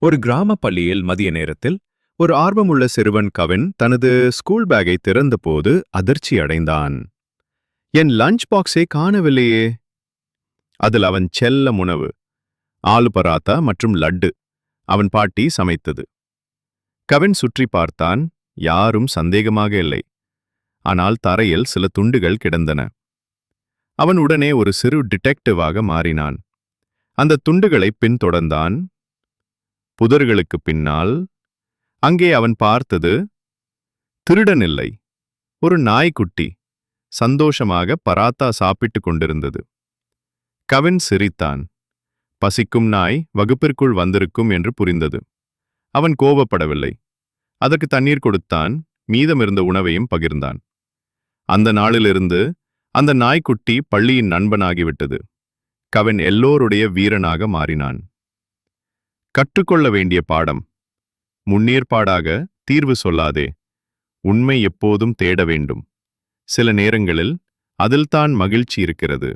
ஒரு கிராம பள்ளியில் மதிய நேரத்தில் ஒரு ஆர்வமுள்ள சிறுவன் கவின் தனது ஸ்கூல் பேக்கை திறந்தபோது அதிர்ச்சி அடைந்தான். என் லஞ்ச் பாக்ஸை காணவில்லையே. அதில் அவன் செல்ல உணவு, ஆலு பராத்தா மற்றும் லட்டு, அவன் பாட்டி சமைத்தது. கவின் சுற்றி பார்த்தான். யாரும் சந்தேகமாக இல்லை. ஆனால் தரையில் சில துண்டுகள் கிடந்தன. அவன் உடனே ஒரு சிறு டிடெக்டிவாக மாறினான். அந்த துண்டுகளை பின்தொடர்ந்தான். புதர்களுக்கு பின்னால் அங்கே அவன் பார்த்தது திருடன் இல்லை, ஒரு நாய்க்குட்டி சந்தோஷமாக பராத்தா சாப்பிட்டுக் கொண்டிருந்தது. கவின் சிரித்தான். பசிக்கும் நாய் வகுப்பிற்குள் வந்திருக்கும் என்று புரிந்தது. அவன் கோபப்படவில்லை. அதற்கு தண்ணீர் கொடுத்தான். மீதமிருந்த உணவையும் பகிர்ந்தான். அந்த நாளிலிருந்து அந்த நாய்க்குட்டி பள்ளியின் நண்பனாகிவிட்டது. கவின் எல்லோருடைய வீரனாக மாறினான். கற்றுக்கொள்ள வேண்டிய பாடம்: முன்னேற்பாடாக தீர்வு சொல்லாதே. உண்மை எப்போதும் தேட வேண்டும். சில நேரங்களில் அதில்தான் மகிழ்ச்சி இருக்கிறது.